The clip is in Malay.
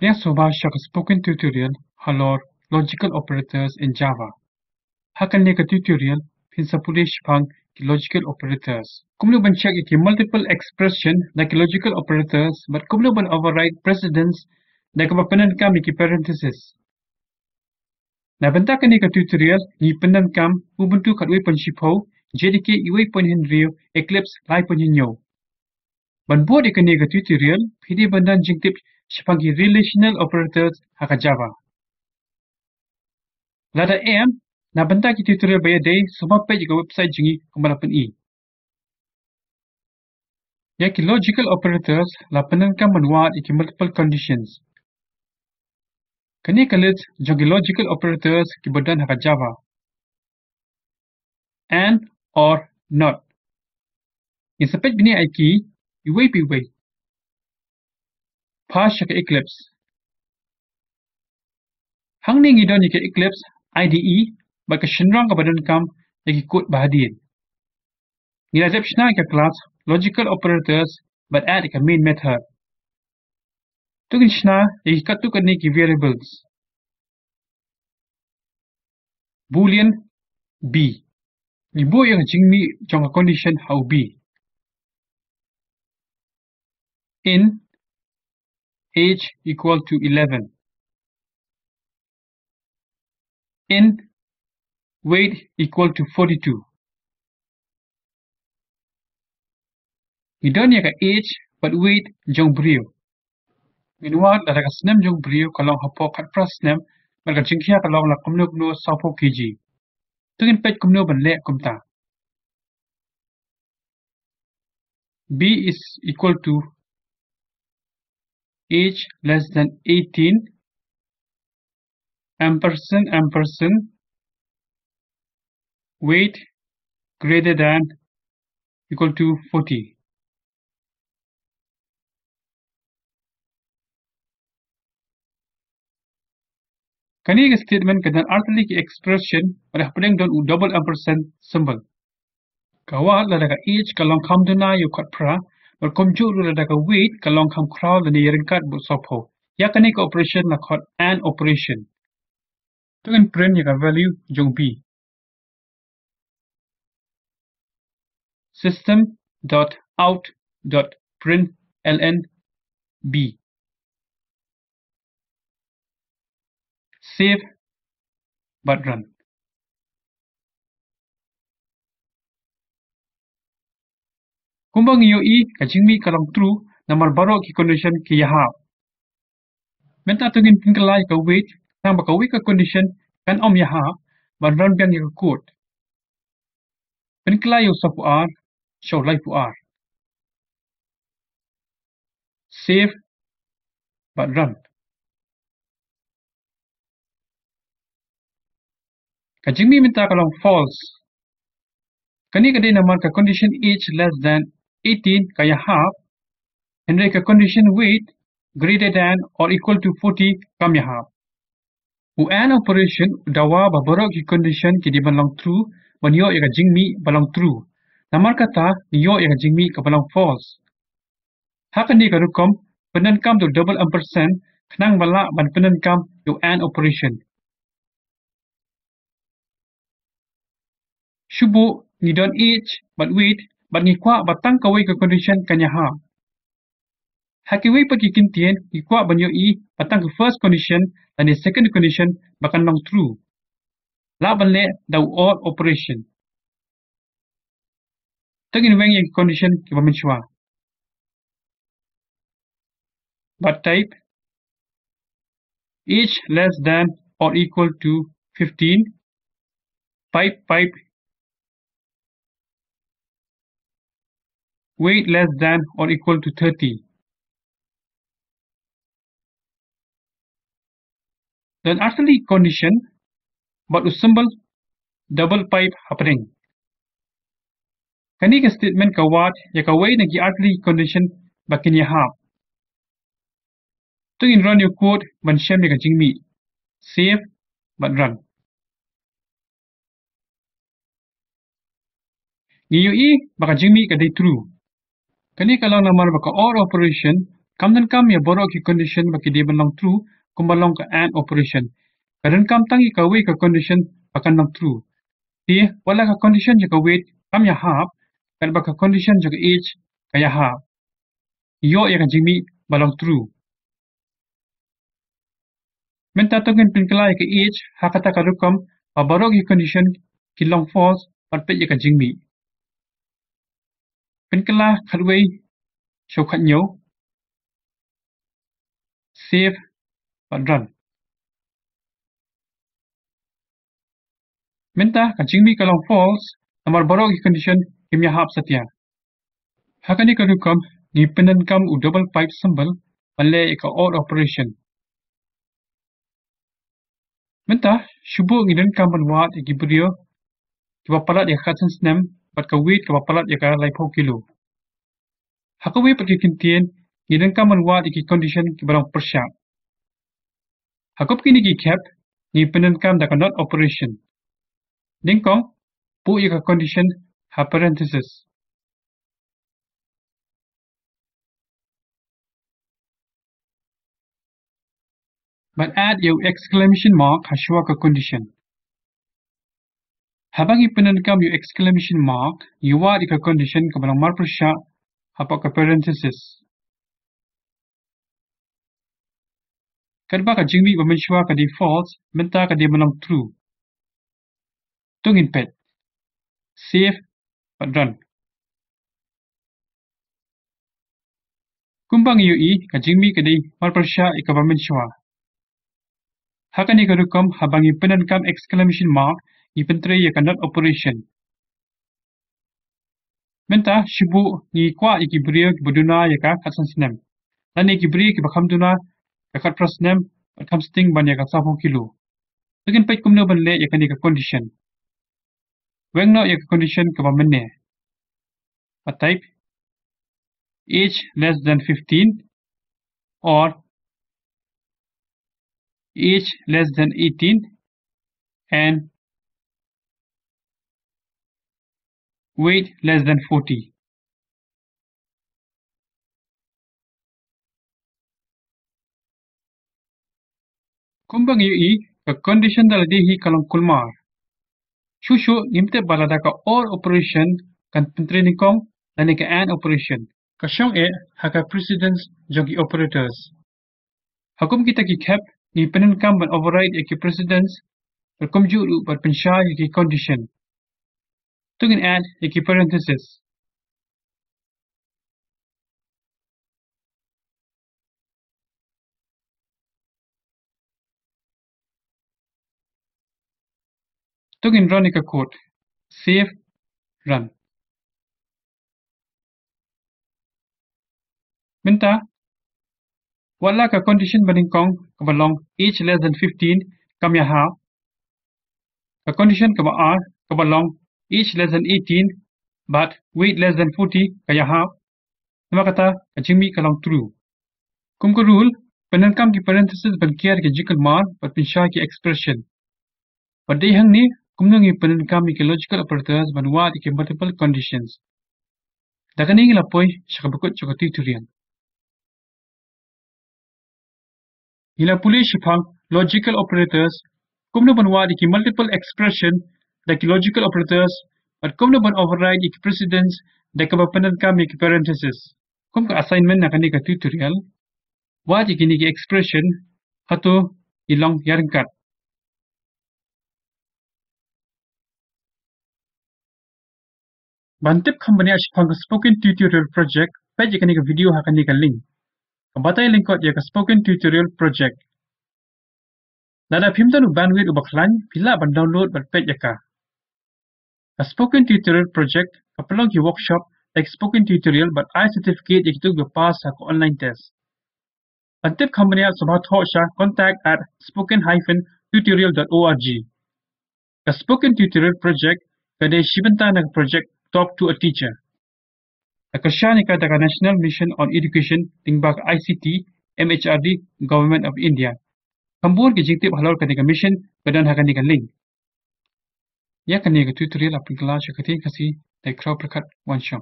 Lihat spoken tutorial halor logical operators in Java. Hakan ne ka tutorial pin sapule shpang ki logical operators. Kumlo ban check ki multiple expression like logical operators but kumlo ban override precedence like papanan kam ki parenthesis. Na benta ka ne ka tutorial ni penan kam Ubuntu katwe pan shipo JDK iwe pan henrio Eclipse lai pan hinyo. Ban buat ikan ne ka tutorial pidi bandan jingtip sebagai relational operators haka Java. Lada M, na benta ki tutorial bayar day semua page ke website jingi kemalapan I. Ya ki logical operators la penangkan menuat iki multiple conditions. Kini kalit jongi logical operators ki badan haka Java. And or not. In sepet bini aiki, iwe piwe. Pas haka Eclipse. Hang ni ngidon ika Eclipse IDE baka shenrang ka badan kam yaki kod bahadin. Nila zepshna ika class logical operators but add ika main method. Tugin shna yaki katu kani ki variables. Boolean B. Ibu yang jingmi jong condition how B. In age equal to 11. In weight equal to 42. Idon yaka age but weight jong brio. Minuat ladaka snem jong brio kalong hapo kat pras snem malka jingkia kalong la kumno kumno sapo kg. Tugin pet kumno ban le kumta. B is equal to age less than 18 ampersand weight greater than equal to 40. Kani ke statement kedan article ki expression pada pedang don u double ampersand symbol. Kawat la daga age kalong kam duna yu kat pra ber komju la daga weight kalong kam kraw la ni yeringkat bu sopo. Ya kani ke operation la khot and operation. Dengan print ya value jong B. System.out.println B. Save but run. Kumbang iyo I kajingmi kalong true namar baro ki condition ki yaha. Menta tungin pingkalai ka weight nang baka weight ka condition kan om yaha ban run biang ya code. Pingkalai yo sapu R show life R. Save but run. Kajingmi minta kalong false. Kani kadai namar ka condition age less than 18 kaya half and ka condition weight greater than or equal to 40 kam ya half. U an operation dawa babarok ki condition ki di balang true ban yo ya jingmi balang true. Namar kata yo ya jingmi ka balang false. Hakan di ka rukom penan kam to double ampersand kenang bala ban penan kam yo an operation. Shubu ni don age but weight but ni kwa batang kawai ke condition kanya ha. Hakiwai pa kikintien ni kwa banyo I batang ke first condition dan the second condition bakan long true. La ban le daw or operation. Tagin weng yang condition ki bamenshwa. But type age less than or equal to 15 pipe weight less than or equal to 30. Then actually condition but symbol double pipe happening. Kani ka statement kawat ya kawai nagi actually condition bakin ya half. Tungin run your code ban shem ya jingmi. Save but run. Niyo I baka jingmi ka day true. Kani kalau namar baka or operation Kam dan kam ya borok ki condition baki dia belong true, kum belong ke and operation. Kadang kam tangi ka wait ka condition akan belong true. Dia wala ka condition je ka wait kam ya half, kan baka condition je ka age ka ya half. Yo ya ka jimi belong true. Menta tungin pinkala ya ka age hakata ka rukam pa borok ki condition ki long false pat pe ya ka jimi. Pinkala khatway show khat nyo save pat run. Menta ka jimi ka long false amar borok ki condition kim ya half satya. Hakani ka rukam ni penan kam u double pipe symbol palle ka or operation. Menta shubu ngidan kam banwat ki brio ki papalat ya khatsan snem pat ka wait ka papalat ya ka laipo kilo. Hakawi pat ki kintien ngidan kam banwat ki condition ki barang persyak. Hakup kini ki cap ni penan kam da ka not operation. Dingkong pu ya ka condition ha parenthesis. But add your exclamation mark hashwa ka condition. Habang ipenankam yung exclamation mark, yuwa di ka condition ka balang marker siya hapa ka parenthesis. Kadba ka jingmi bamenswa ka di false, menta ka di malang true. Tungin pet. Save, but run. Kumbang iyo ka jingmi ka di marker siya ika bamenswa. Hakan ni karukam habang ipenankam exclamation mark, ipentre ya ka not operation. Menta shibu ni kwa iki brio ki buduna ya ka katsan sinem. Dan iki brio ki bakam duna ka kat sinem bakam sting ban ya ka 10 kilo. Tugin pait kumno ban le ya ka ni ka condition. Weng no ya ka condition ka bamenne. A type age less than 15 or age less than 18 and weight less than 40. Kumbang yu ka condition dal di hi kalang kulmar. Shushu nimte balada ka or operation kan pentre ni kong dan ka an operation. Kasyong haka precedence jogi operators. Hakum kita ki cap ni penankam ban override ki precedence berkomjuru berpensya ki condition. Tungin add ki parenthesis. Tungin run ka code. Save, run. Minta wala ka condition baningkong kabalong age less than 15 kam ya half. Ka condition kaba kabalong age less than 18 but weight less than 40 kaya half. Nama kata kajimi kalong true. Kum ko rule penankam ki parenthesis ban kiar ki jikal mar pat pinsha ki expression. Pada hang ni kumnungi penankam ki logical operators ban wat ki multiple conditions. Dakani ngilapoi syakabukut chokoti tutorial. Ila puli shipang logical operators kumno ban wadi ki multiple expression da ki logical operators at kumno ban override ki precedence da ka bapanan kami ki parenthesis. Kum ka assignment na kani ka tutorial wadi ki ni ki expression hato ilang yarangkat. Bantip kambani shipang spoken tutorial project page kani ka video ha kani ka link. Kabatay lingkot ya ka spoken tutorial project. Nada pimtan bandwidth ubaklan pila ban download ban page ya ka. A spoken tutorial project kapalong ki workshop like spoken tutorial but I certificate ikitu go pass sa online test. Antip company sabha thosha contact at spoken-tutorial.org. A spoken tutorial project kade shibanta nag project talk to a teacher. A kashanika daga National Mission on Education tingbak ICT MHRD Government of India. Kambur ki jingtip halor kadiga mission kadan hakaniga link. Ya kaniga tutorial apin kelas yakati kasi dai crowd perkat one shot.